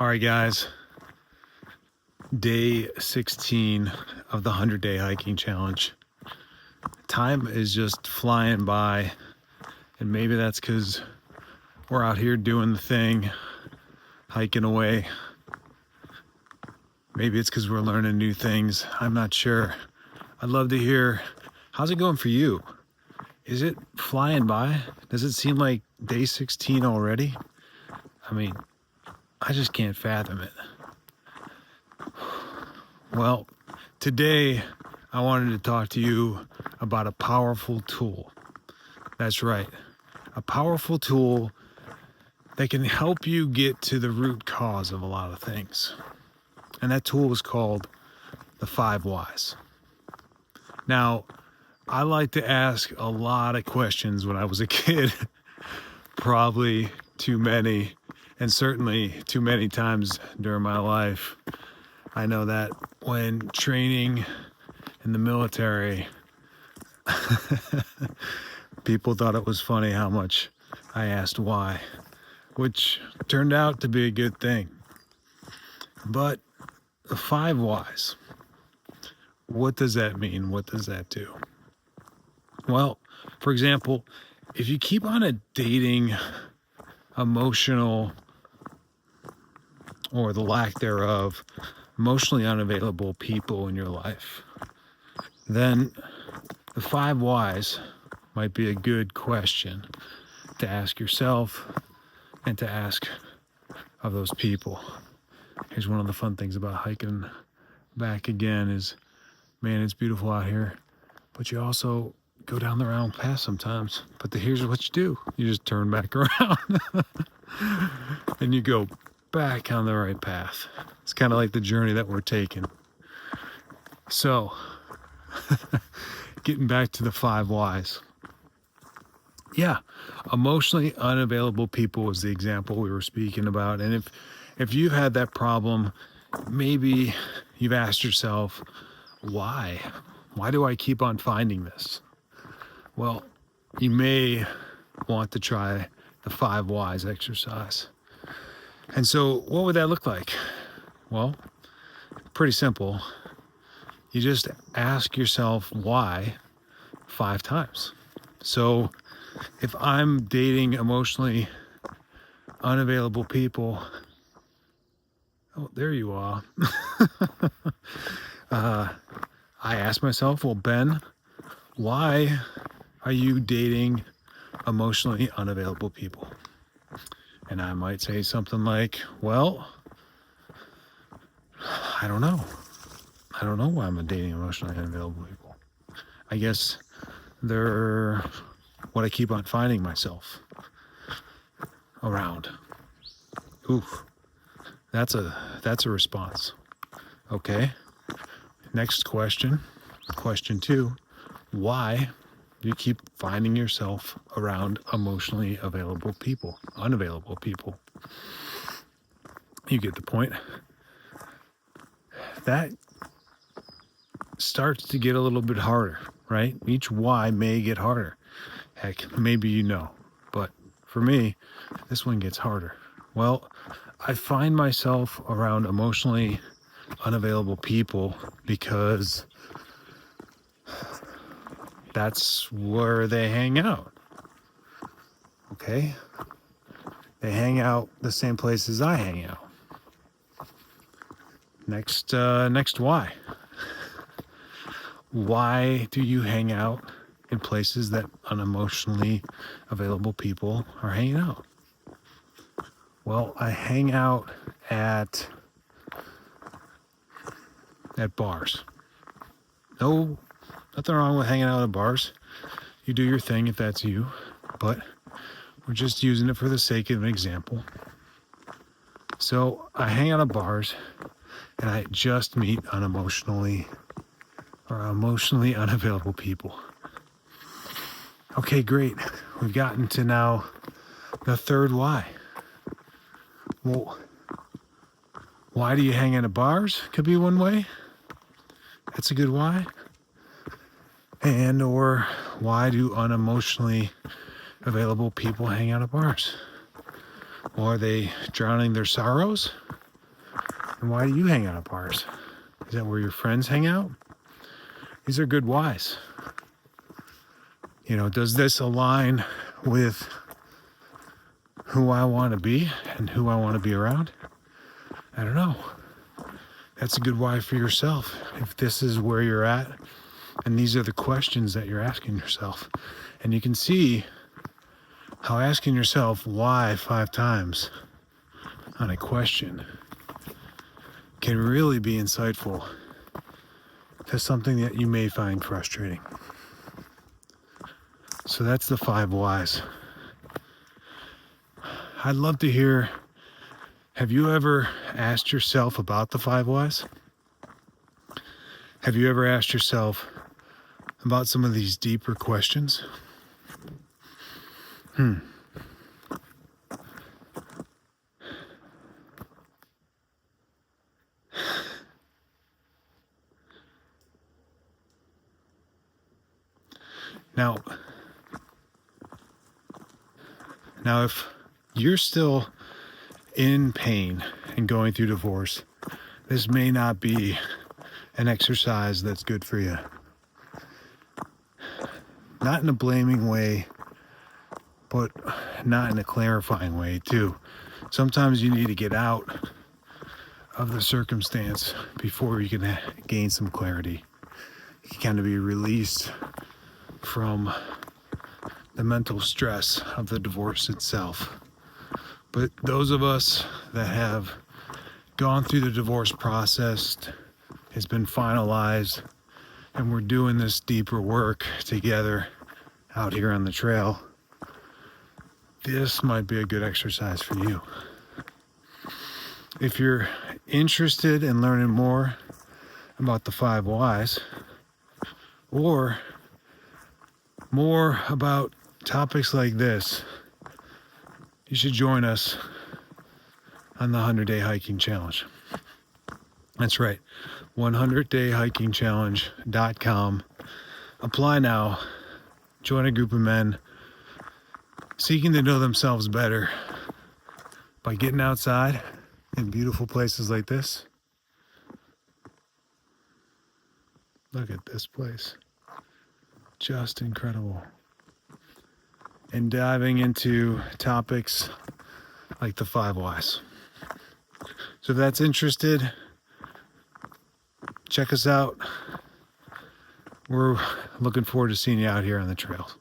All right, guys. Day 16 of the 100-day hiking challenge. Time is just flying by, and maybe that's because we're out here doing the thing, hiking away. Maybe it's because we're learning new things. I'm not sure. I'd love to hear, how's it going for you? Is it flying by? Does it seem like day 16 already? I mean, I just can't fathom it. Well, today I wanted to talk to you about a powerful tool. That's right, a powerful tool that can help you get to the root cause of a lot of things. And that tool is called the 5 whys. Now, I like to ask a lot of questions when I was a kid, probably too many, and certainly too many times during my life. I know that when training in the military, people thought it was funny how much I asked why, which turned out to be a good thing. But the 5 whys, what does that mean? What does that do? Well, for example, if you keep on dating emotional, or the lack thereof, emotionally unavailable people in your life, then the 5 whys might be a good question to ask yourself and to ask of those people. Here's one of the fun things about hiking back again is, man, it's beautiful out here, but you also go down the wrong path sometimes. But here's what you do. You just turn back around and you go back on the right path. It's kind of like the journey that we're taking. So, getting back to the 5 whys. Yeah, emotionally unavailable people was the example we were speaking about. And if you've had that problem, maybe you've asked yourself, why? Why do I keep on finding this? Well, you may want to try the 5 whys exercise. And so what would that look like? Well, pretty simple. You just ask yourself why 5 times. So if I'm dating emotionally unavailable people, oh, there you are. I ask myself, well, Ben, why are you dating emotionally unavailable people? And I might say something like, well, I don't know. I don't know why I'm dating emotionally unavailable people. I guess they're what I keep on finding myself around. Oof, that's a response. Okay. Next question. Question 2. Why do you keep finding yourself around emotionally unavailable people? You get the point. That starts to get a little bit harder, right? Each why may get harder. Heck, maybe you know. But for me, this one gets harder. Well, I find myself around emotionally unavailable people because that's where they hang out. Okay? They hang out the same places I hang out. Next why. Why do you hang out in places that unemotionally available people are hanging out? Well, I hang out at bars. No, nothing wrong with hanging out at bars. You do your thing if that's you, but we're just using it for the sake of an example. So I hang out at bars and I just meet emotionally unavailable people. Okay, great. We've gotten to now the 3rd why. Well, why do you hang out at bars? Could be one way. That's a good why. And or why do unemotionally available people hang out at bars? Or are they drowning their sorrows? And why do you hang out at bars? Is that where your friends hang out? These are good whys. You know, does this align with who I want to be and who I want to be around? I don't know. That's a good why for yourself. If this is where you're at, and these are the questions that you're asking yourself. And you can see how asking yourself why 5 times on a question can really be insightful to something that you may find frustrating. So that's the 5 whys. I'd love to hear, have you ever asked yourself about the 5 whys? Have you ever asked yourself about some of these deeper questions? Now, if you're still in pain and going through divorce, this may not be an exercise that's good for you. Not in a blaming way, but not in a clarifying way too. Sometimes you need to get out of the circumstance before you can gain some clarity. You can kind of be released from the mental stress of the divorce itself. But those of us that have gone through the divorce process, it's been finalized, and we're doing this deeper work together out here on the trail, this might be a good exercise for you. If you're interested in learning more about the 5 whys, or more about topics like this, you should join us on the 100-day hiking challenge. That's right, 100dayhikingchallenge.com. Apply now. Join a group of men seeking to know themselves better by getting outside in beautiful places like this. Look at this place. Just incredible. And diving into topics like the 5 whys. So if that's interested, check us out. We're looking forward to seeing you out here on the trails.